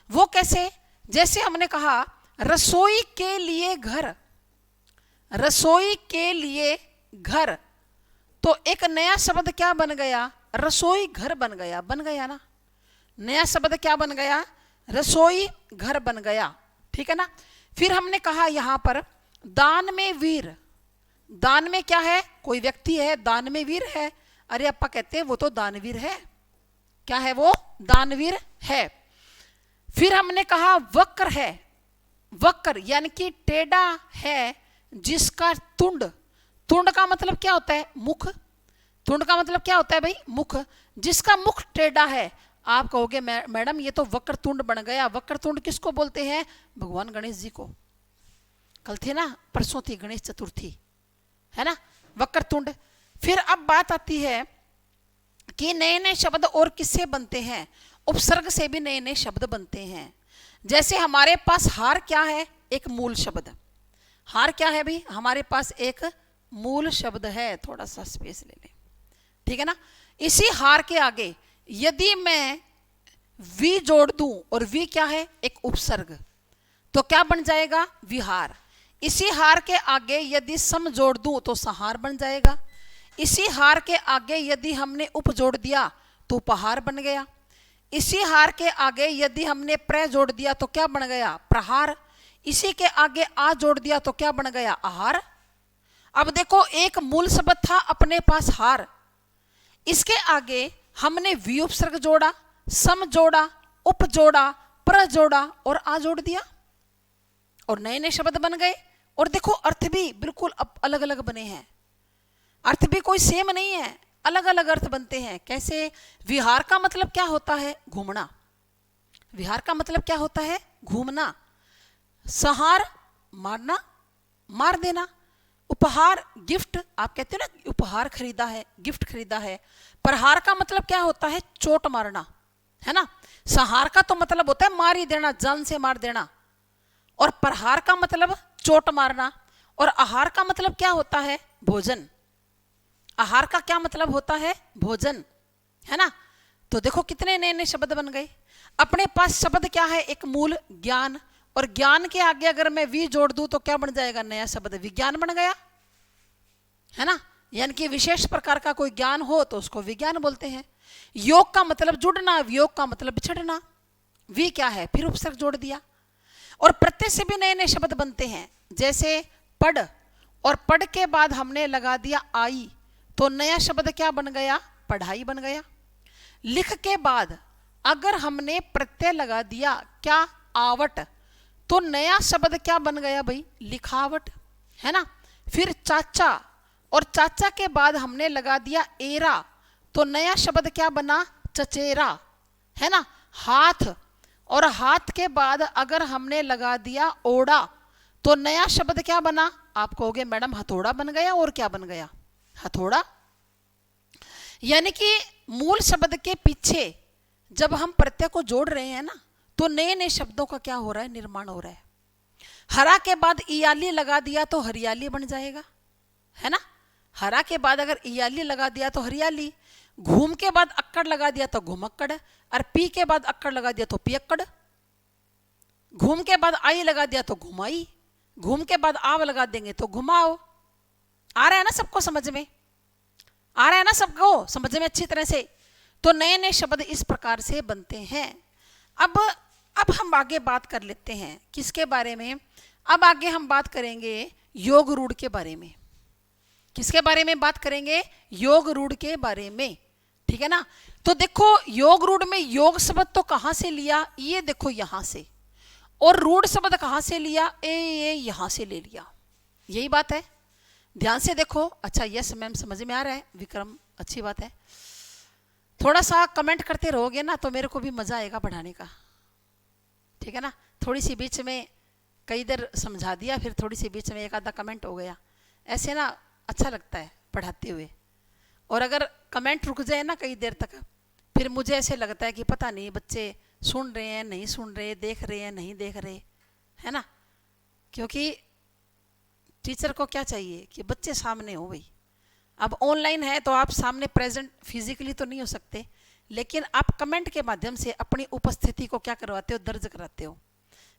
वो कैसे, जैसे हमने कहा रसोई के लिए घर, रसोई के लिए घर, तो एक नया शब्द क्या बन गया, रसोई घर बन गया, बन गया ना, नया शब्द क्या बन गया, रसोई घर बन गया, ठीक है ना। फिर हमने कहा यहां पर दान में वीर, दान में क्या है, कोई व्यक्ति है, दान में वीर है, अरे अपा कहते हैं वो तो दानवीर है, क्या है वो, दानवीर है। फिर हमने कहा वक्र है, वक्र यानी कि टेढ़ा है जिसका तुंड, तुंड का मतलब क्या होता है, मुख, तुंड का मतलब क्या होता है भाई, मुख, जिसका मुख टेढ़ा है। आप कहोगे मैडम ये तो वक्र तुंड बन गया, वक्र तुंड किसको बोलते हैं, भगवान गणेश जी को, कल थे ना, परसों थी गणेश चतुर्थी, है ना, वक्र तुंड। फिर अब बात आती है कि नए नए शब्द और किससे बनते हैं, उपसर्ग से भी नए नए शब्द बनते हैं। जैसे हमारे पास हार क्या है, एक मूल शब्द, हार क्या है भाई, हमारे पास एक मूल शब्द है, थोड़ा सा स्पेस ले लें, ठीक है ना। इसी हार के आगे यदि मैं वी जोड़ दूं, और वी क्या है, एक उपसर्ग, तो क्या बन जाएगा, विहार। इसी हार के आगे यदि सम जोड़ दूं तो सहार बन जाएगा। इसी हार के आगे यदि हमने उप जोड़ दिया तो उपहार बन गया। इसी हार के आगे यदि हमने प्र जोड़ दिया तो क्या बन गया, प्रहार। इसी के आगे आ जोड़ दिया तो क्या बन गया, आहार। अब देखो एक मूल शब्द था अपने पास हार, इसके आगे हमने वी उपसर्ग जोड़ा, सम जोड़ा, उप जोड़ा, प्र जोड़ा और आ जोड़ दिया, और नए नए शब्द बन गए। और देखो अर्थ भी बिल्कुल अलग अलग बने हैं, अर्थ भी कोई सेम नहीं है, अलग अलग अर्थ बनते हैं। कैसे, विहार का मतलब क्या होता है, घूमना, विहार का मतलब क्या होता है, घूमना। संहार मारना, मार देना। उपहार गिफ्ट, आप कहते हो ना उपहार खरीदा है, गिफ्ट खरीदा है। प्रहार का मतलब क्या होता है, चोट मारना, है ना। संहार का तो मतलब होता है मार ही देना, जान से मार देना, और प्रहार का मतलब चोट मारना। और आहार का मतलब क्या होता है, भोजन, आहार का क्या मतलब होता है, भोजन, है ना। तो देखो कितने नए नए शब्द बन गए। अपने पास शब्द क्या है, एक मूल ज्ञान, और ज्ञान के आगे अगर मैं वी जोड़ दूं तो क्या बन जाएगा, नया शब्द विज्ञान बन गया, है ना। यानी कि विशेष प्रकार का कोई ज्ञान हो तो उसको विज्ञान बोलते हैं। योग का मतलब जुड़ना, वियोग का मतलब बिछड़ना, वी क्या है, फिर उपसर्ग जोड़ दिया। और प्रत्यय से भी नए नए शब्द बनते हैं। जैसे पढ़, और पढ़ के बाद हमने लगा दिया आई तो नया शब्द क्या बन गया, पढ़ाई बन गया। लिख के बाद अगर हमने प्रत्यय लगा दिया क्या, आवट, तो नया शब्द क्या बन गया भाई, लिखावट, है ना। फिर चाचा, और चाचा के बाद हमने लगा दिया एरा तो नया शब्द क्या बना, चचेरा, है ना। हाथ, और हाथ के बाद अगर हमने लगा दिया ओड़ा तो नया शब्द क्या बना, आप कहोगे मैडम हथौड़ा बन गया, और क्या बन गया, हथौड़ा। यानी कि मूल शब्द के पीछे जब हम प्रत्यय को जोड़ रहे हैं ना, तो नए नए शब्दों का क्या हो रहा है, निर्माण हो रहा है। हरा के बाद इयाली लगा दिया तो हरियाली बन जाएगा, है ना। हरा के बाद अगर इयाली लगा दिया तो हरियाली। घूम के बाद अक्कड़ लगा दिया तो घुमक्कड़, और पी के बाद अक्कड़ लगा दिया तो पियक्कड़। घूम के बाद आई लगा दिया तो घुमाई, घूम के बाद आव लगा देंगे तो घुमाओ। आ रहा है ना सबको समझ में, आ रहा है ना सबको समझ में अच्छी तरह से। तो नए नए शब्द इस प्रकार से बनते हैं। अब हम आगे बात कर लेते हैं किसके बारे में, अब आगे हम बात करेंगे योग रूढ़ के बारे में। किसके बारे में बात करेंगे, योग रूढ़ के बारे में, ठीक है ना। तो देखो योग रूढ़ में योग शब्द तो कहां से लिया, ये देखो यहां से, और रूढ़ शब्द कहां से लिया, ये यहां से ले लिया, यही बात है। ध्यान से देखो। अच्छा यस मैम समझ में आ रहा है, विक्रम अच्छी बात है। थोड़ा सा कमेंट करते रहोगे ना तो मेरे को भी मजा आएगा पढ़ाने का, ठीक है ना। थोड़ी सी बीच में कई देर समझा दिया, फिर थोड़ी सी बीच में एक आधा कमेंट हो गया, ऐसे ना अच्छा लगता है पढ़ाते हुए। और अगर कमेंट रुक जाए ना कई देर तक, फिर मुझे ऐसे लगता है कि पता नहीं बच्चे सुन रहे हैं नहीं सुन रहे, देख रहे हैं नहीं देख रहे, है ना। क्योंकि टीचर को क्या चाहिए कि बच्चे सामने हो भाई। अब ऑनलाइन है तो आप सामने प्रेजेंट फिजिकली तो नहीं हो सकते, लेकिन आप कमेंट के माध्यम से अपनी उपस्थिति को क्या करवाते हो, दर्ज कराते हो।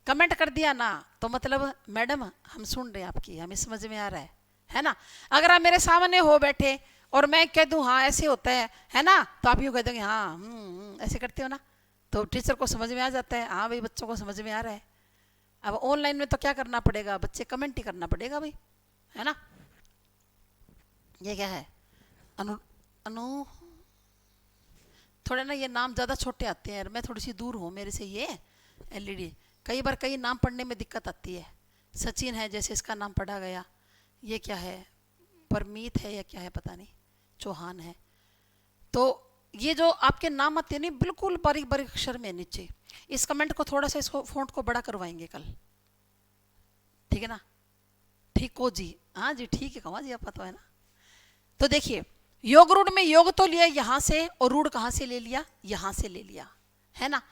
कमेंट कर दिया ना तो मतलब मैडम हम सुन रहे हैं आपकी, हमें समझ में आ रहा है ना। अगर आप मेरे सामने हो बैठे और मैं कह दूं हाँ ऐसे होता है ना, तो आप यूँ कह दोगे हाँ ऐसे करते हो ना, तो टीचर को समझ में आ जाता है हाँ भाई बच्चों को समझ में आ रहा है। अब ऑनलाइन में तो क्या करना पड़ेगा, बच्चे कमेंट ही करना पड़ेगा भाई, है ना। ये क्या है, अनु अनु थोड़े ना ये नाम ज़्यादा छोटे आते हैं, मैं थोड़ी सी दूर हूँ मेरे से, ये एलईडी कई बार कई नाम पढ़ने में दिक्कत आती है। सचिन है जैसे इसका नाम पढ़ा गया, ये क्या है परमीत है या क्या है पता नहीं, चौहान है। तो ये जो आपके नाम आते हैं नहीं बिल्कुल बारीक बारीक अक्षर में नीचे, इस कमेंट को थोड़ा सा इसको फॉन्ट को बड़ा करवाएंगे कल, ठीक है ना। ठीक हो जी, हाँ जी ठीक है कमा जी, आप पता है ना। तो देखिए योग रूढ़ में योग तो लिया यहाँ से और रूढ़ कहाँ से ले लिया, यहाँ से ले लिया, है ना।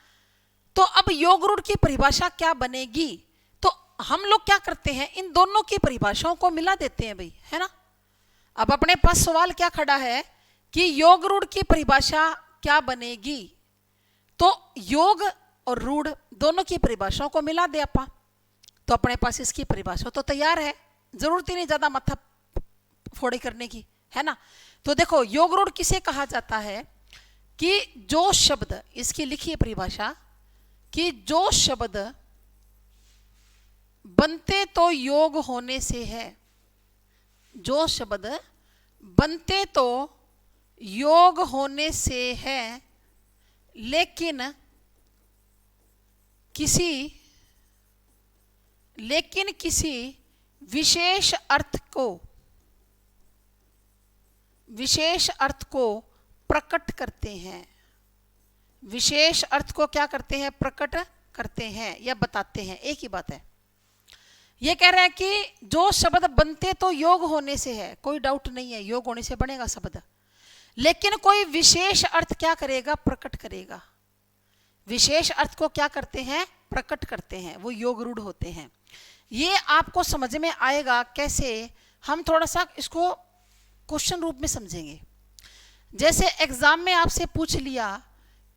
तो अब योग रूढ़ की परिभाषा क्या बनेगी, तो हम लोग क्या करते हैं इन दोनों की परिभाषाओं को मिला देते हैं भाई, है ना। अब अपने पास सवाल क्या खड़ा है कि योग रूढ़ की परिभाषा क्या बनेगी, तो योग और रूढ़ दोनों की परिभाषाओं को मिला दे अपा, तो अपने पास इसकी परिभाषा तो तैयार है, जरूरत ही नहीं ज्यादा माथा फोड़ी करने की, है ना। तो देखो योग रूढ़ किसे कहा जाता है कि जो शब्द, इसकी लिखिए परिभाषा, कि जो शब्द बनते तो योग होने से है, जो शब्द बनते तो योग होने से है, लेकिन किसी विशेष अर्थ को प्रकट करते हैं, विशेष अर्थ को क्या करते हैं, प्रकट करते हैं या बताते हैं, एक ही बात है। ये कह रहा है कि जो शब्द बनते तो योग होने से है, कोई डाउट नहीं है योग होने से बनेगा शब्द, लेकिन कोई विशेष अर्थ क्या करेगा, प्रकट करेगा। विशेष अर्थ को क्या करते हैं, प्रकट करते हैं, वो योग रूढ़ होते हैं। ये आपको समझ में आएगा कैसे, हम थोड़ा सा इसको क्वेश्चन रूप में समझेंगे। जैसे एग्जाम में आपसे पूछ लिया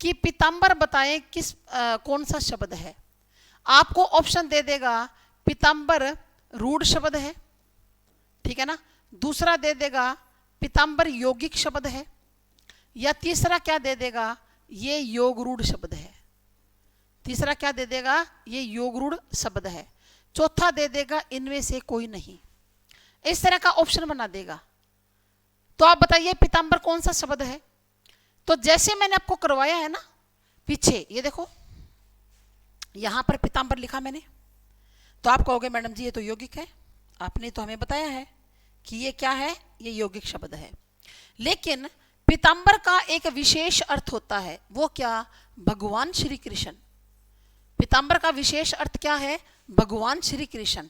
कि पीतांबर बताएं कौन सा शब्द है, आपको ऑप्शन दे देगा पीतांबर रूढ़ शब्द है, ठीक है ना, दूसरा दे देगा पीतांबर यौगिक शब्द है, या तीसरा क्या दे देगा, ये योग रूढ़ शब्द है। तीसरा क्या दे देगा, ये योग रूढ़ शब्द है। चौथा दे देगा इनमें से कोई नहीं, इस तरह का ऑप्शन बना देगा। तो आप बताइए पीतांबर कौन सा शब्द है। तो जैसे मैंने आपको करवाया है ना पीछे, ये देखो यहां पर पीतांबर लिखा मैंने, तो आप कहोगे मैडम जी ये तो यौगिक है, आपने तो हमें बताया है कि ये क्या है, ये यौगिक शब्द है। लेकिन पीतांबर का एक विशेष अर्थ होता है, वो क्या, भगवान श्री कृष्ण। पीतांबर का विशेष अर्थ क्या है, भगवान श्री कृष्ण।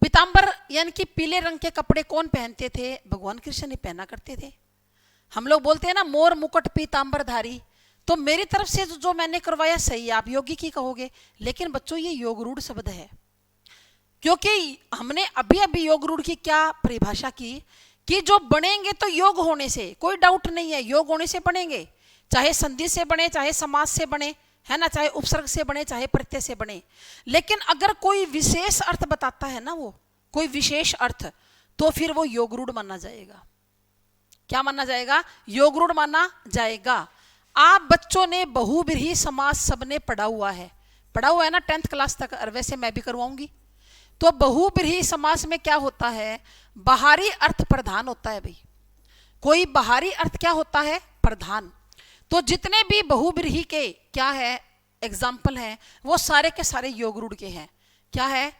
पीतांबर यानी कि पीले रंग के कपड़े कौन पहनते थे, भगवान कृष्ण ही पहना करते थे। हम लोग बोलते हैं ना मोर मुकुट पीतांबरधारी, तो मेरी तरफ से जो मैंने करवाया सही, आप योगी की कहोगे, लेकिन बच्चों ये योग रूढ़ शब्द है, क्योंकि हमने अभी अभी योग रूढ़ की क्या परिभाषा की कि जो बनेंगे तो योग होने से, कोई डाउट नहीं है योग होने से बनेंगे, चाहे संधि से बने, चाहे समास से बने, है ना, चाहे उपसर्ग से बने, चाहे प्रत्यय से बने। लेकिन अगर कोई विशेष अर्थ बताता है ना, वो कोई विशेष अर्थ, तो फिर वो योग रूढ़ माना जाएगा। क्या माना जाएगा, योग रूढ़ माना जाएगा। आप बच्चों ने बहुब्रीहि समास सबने पढ़ा हुआ है ना 10th क्लास तक, और वैसे मैं भी करवाऊंगी। तो बहुब्रीहि समास में क्या होता है, बाहरी अर्थ प्रधान होता है भाई, कोई बाहरी अर्थ क्या होता है, प्रधान। तो जितने भी बहुब्रीहि के क्या है एग्जाम्पल हैं, वो सारे के सारे योग रूढ़ के हैं। क्या है,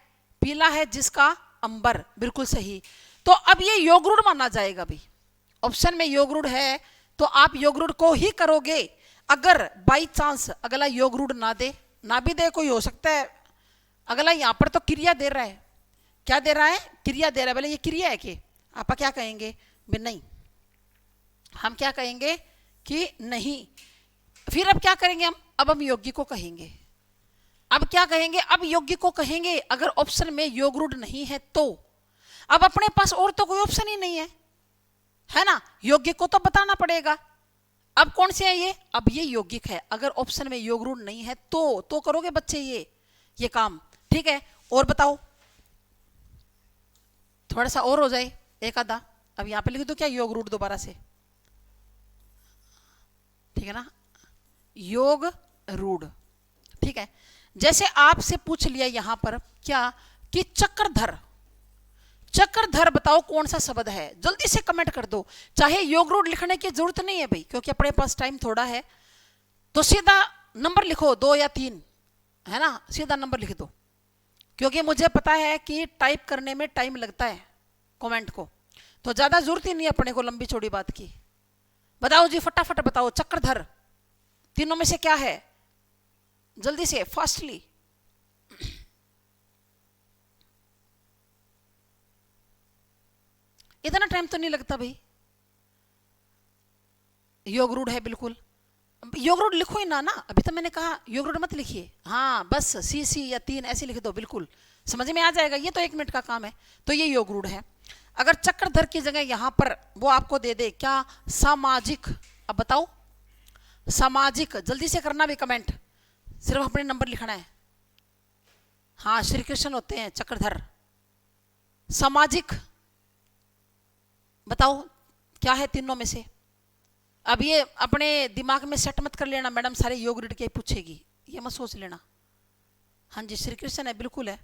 पीला है जिसका अंबर, बिल्कुल सही। तो अब ये योग रूढ़ माना जाएगा भाई, ऑप्शन में योग रूढ़ है तो आप योग रूढ़ को ही करोगे। अगर बाई चांस अगला योग रूढ़ ना भी दे, कोई हो सकता है अगला यहाँ पर तो क्रिया दे रहा है, क्या दे रहा है, क्रिया दे रहा है, बोले ये क्रिया है कि आप क्या कहेंगे, नहीं, हम क्या कहेंगे कि नहीं। फिर अब क्या करेंगे हम, अब हम योगी को कहेंगे। अब क्या कहेंगे, अब योग्य को कहेंगे अगर ऑप्शन में योग रूढ़ नहीं है तो। अब अपने पास और तो कोई ऑप्शन ही नहीं है ना, योग्य को तो बताना पड़ेगा। अब कौन से है ये, अब ये यौगिक है, अगर ऑप्शन में योग रूढ़ नहीं है तो करोगे बच्चे ये काम, ठीक है। और बताओ, थोड़ा सा और हो जाए एक आधा। अब यहां पे लिख दो क्या, योग रूढ़ दोबारा से, ठीक है ना, योग रूढ़, ठीक है। जैसे आपसे पूछ लिया यहां पर क्या कि चक्रधर, चक्रधर बताओ कौन सा शब्द है, जल्दी से कमेंट कर दो। चाहे योग रूढ़ लिखने की जरूरत नहीं है भाई, क्योंकि अपने पास टाइम थोड़ा है, तो सीधा नंबर लिखो 2 या 3, है ना, सीधा नंबर लिख दो, क्योंकि मुझे पता है कि टाइप करने में टाइम लगता है कमेंट को, तो ज्यादा जरूरत ही नहीं है अपने को लंबी चौड़ी बात की। बताओ जी, फटाफट बताओ, चक्रधर तीनों में से क्या है, जल्दी से फास्टली। इतना टाइम तो नहीं लगता भाई, योग रूढ़ है बिल्कुल, योग रूढ़ लिखो ही ना, अभी तो मैंने कहा योग रूढ़ मत लिखिए, हाँ बस सी या 3 ऐसे लिख दो, बिल्कुल समझ में आ जाएगा, ये तो 1 मिनट का काम है। तो ये योग रूढ़ है। अगर चक्रधर की जगह यहां पर वो आपको दे दे क्या, सामाजिक, अब बताओ सामाजिक, जल्दी से करना भी कमेंट, सिर्फ अपने नंबर लिखना है। हाँ श्री कृष्ण होते हैं चक्रधर, सामाजिक बताओ क्या है तीनों में से। अब ये अपने दिमाग में सेट मत कर लेना, मैडम सारे योग रीड के पूछेगी, ये मत सोच लेना। हाँ जी श्री कृष्ण है, बिल्कुल है।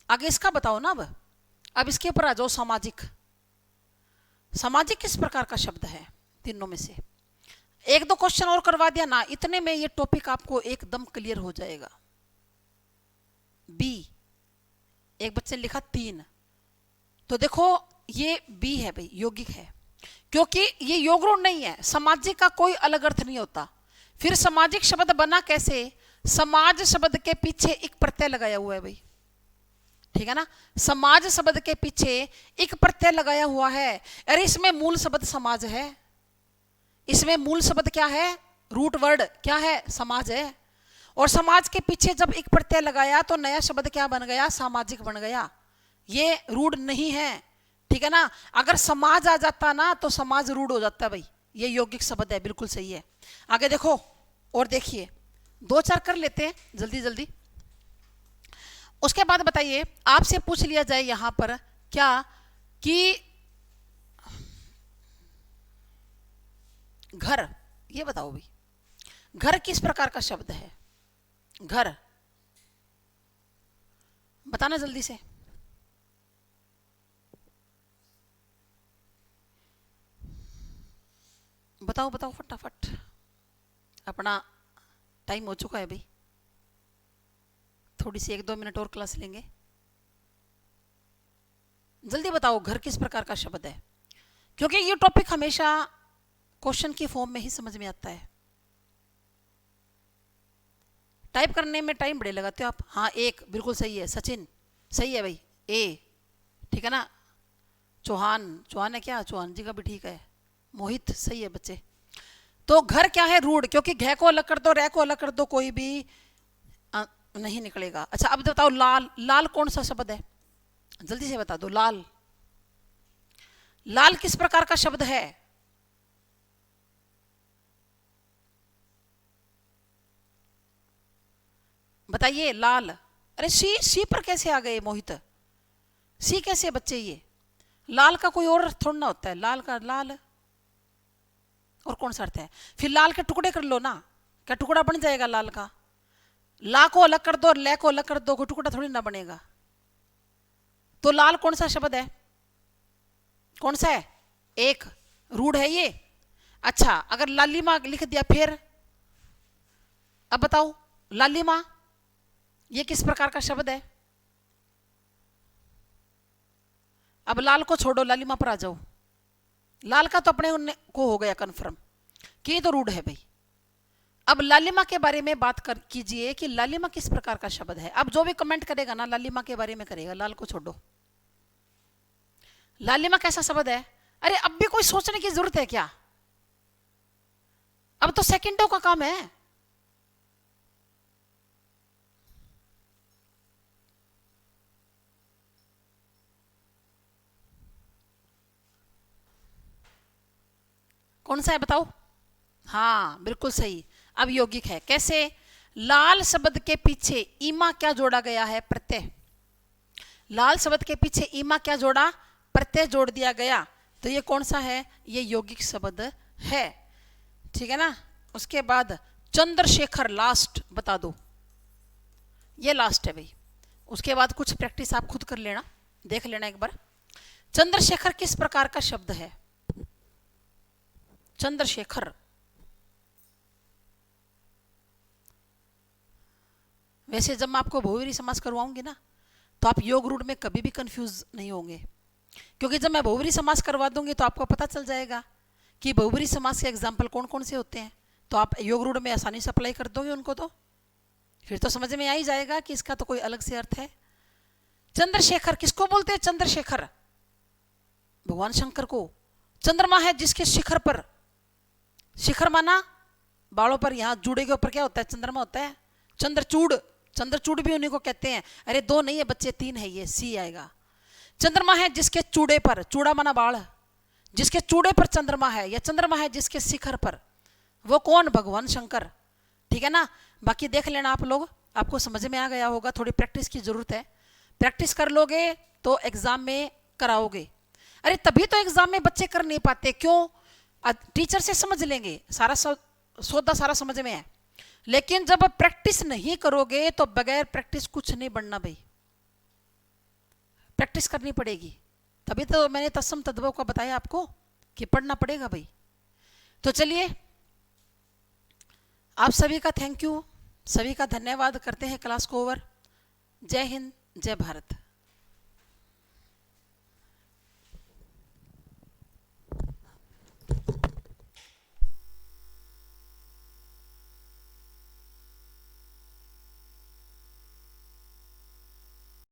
आगे इसका बताओ ना। अब इसके ऊपर आ जाओ, सामाजिक, सामाजिक किस प्रकार का शब्द है तीनों में से। 1-2 क्वेश्चन और करवा दिया ना, इतने में ये टॉपिक आपको एकदम क्लियर हो जाएगा। बी, एक बच्चे ने लिखा 3, तो देखो ये बी है भाई, यौगिक है, क्योंकि ये योग रूढ़ नहीं है। सामाजिक का कोई अलग अर्थ नहीं होता। फिर सामाजिक शब्द बना कैसे, समाज शब्द के पीछे एक प्रत्यय लगाया हुआ है भाई, ठीक है ना, समाज शब्द के पीछे एक प्रत्यय लगाया हुआ है। अरे इसमें मूल शब्द समाज है, इसमें मूल शब्द क्या है, रूट वर्ड क्या है, समाज है। और समाज के पीछे जब एक प्रत्यय लगाया तो नया शब्द क्या बन गया, सामाजिक बन गया। ये रूढ़ नहीं है, ठीक है ना। अगर समाज आ जाता ना तो समाज रूढ़ हो जाता भाई। ये यौगिक शब्द है, बिल्कुल सही है। आगे देखो और देखिए, 2-4 कर लेते हैं जल्दी जल्दी। उसके बाद बताइए, आपसे पूछ लिया जाए यहां पर क्या कि घर, ये बताओ भाई घर किस प्रकार का शब्द है, घर बताना जल्दी से। बताओ बताओ फटाफट, अपना टाइम हो चुका है भाई, थोड़ी सी 1-2 मिनट और क्लास लेंगे। जल्दी बताओ घर किस प्रकार का शब्द है, क्योंकि ये टॉपिक हमेशा क्वेश्चन की फॉर्म में ही समझ में आता है। टाइप करने में टाइम बड़े लगाते हो आप। हाँ 1 बिल्कुल सही है, सचिन सही है भाई, ए ठीक है ना, चौहान, चौहान है क्या, चौहान जी का भी ठीक है, मोहित सही है बच्चे। तो घर क्या है, रूढ़, क्योंकि घ को अलग कर दो, रे को अलग कर दो, कोई भी नहीं निकलेगा। अच्छा अब बताओ लाल, लाल कौन सा शब्द है, जल्दी से बता दो। लाल, लाल किस प्रकार का शब्द है, बताइए लाल। अरे सी पर कैसे आ गए मोहित, सी कैसे बच्चे, ये लाल का कोई और थोड़ा ना होता है, लाल का लाल और कौन सा अर्थ है। फिर लाल के टुकड़े कर लो ना, क्या टुकड़ा बन जाएगा लाल का, ला को अलग कर दो और ले को अलग कर दो, कोई टुकड़ा थोड़ी ना बनेगा। तो लाल कौन सा शब्द है, कौन सा है, 1 रूढ़ है ये। अच्छा अगर लालिमा लिख दिया फिर, अब बताओ लालिमा ये किस प्रकार का शब्द है। अब लाल को छोड़ो, लालिमा पर आ जाओ। लाल का तो अपने को हो गया कंफर्म कि ये तो रूढ़ है भाई। अब लालिमा के बारे में बात कर कीजिए कि लालिमा किस प्रकार का शब्द है। अब जो भी कमेंट करेगा ना लालिमा के बारे में करेगा, लाल को छोड़ो। लालिमा कैसा शब्द है, अरे अब भी कोई सोचने की जरूरत है क्या, अब तो सेकंडों का काम है। कौन सा है बताओ? हाँ बिल्कुल सही। अब यौगिक है, कैसे? लाल शब्द के पीछे ईमा क्या जोड़ा गया है? प्रत्यय। लाल शब्द के पीछे ईमा क्या जोड़ा? प्रत्यय जोड़ दिया गया। तो ये कौन सा है? ये यौगिक शब्द है, ठीक है ना। उसके बाद चंद्रशेखर, लास्ट बता दो, ये लास्ट है भाई। उसके बाद कुछ प्रैक्टिस आप खुद कर लेना, देख लेना एक बार। चंद्रशेखर किस प्रकार का शब्द है? चंद्रशेखर, वैसे जब मैं आपको बहुवीरी समास करवाऊंगी ना, तो आप योग रूढ़ में कभी भी कंफ्यूज नहीं होंगे, क्योंकि जब मैं बहुवीरी समास करवा दूंगी तो आपको पता चल जाएगा कि बहुवीरी समास के एग्जाम्पल कौन कौन से होते हैं। तो आप योग रूढ़ में आसानी से अप्लाई कर दोगे उनको, तो फिर तो समझ में आ ही जाएगा कि इसका तो कोई अलग से अर्थ है। चंद्रशेखर किसको बोलते हैं? चंद्रशेखर भगवान शंकर को। चंद्रमा है जिसके शिखर पर, शिखर माना बालों पर, यहां जूड़े के ऊपर क्या होता है? चंद्रमा होता है। चंद्रचूड़, चंद्रचूड़ भी उन्हीं को कहते हैं। अरे दो नहीं है बच्चे, तीन है, ये सी आएगा। चंद्रमा है जिसके चूड़े पर, चूड़ा माना बाल, जिसके चूड़े पर चंद्रमा है, या चंद्रमा है जिसके शिखर पर, वो कौन? भगवान शंकर, ठीक है ना। बाकी देख लेना आप लोग, आपको समझ में आ गया होगा। थोड़ी प्रैक्टिस की जरूरत है, प्रैक्टिस कर लोगे तो एग्जाम में कराओगे। अरे तभी तो एग्जाम में बच्चे कर नहीं पाते, क्यों? टीचर से समझ लेंगे, सारा सौदा सारा समझ में है, लेकिन जब प्रैक्टिस नहीं करोगे तो बगैर प्रैक्टिस कुछ नहीं बनना भाई। प्रैक्टिस करनी पड़ेगी, तभी तो मैंने तत्सम तद्भव का बताया आपको कि पढ़ना पड़ेगा भाई। तो चलिए, आप सभी का थैंक यू, सभी का धन्यवाद करते हैं क्लास को ओवर। जय हिंद, जय भारत।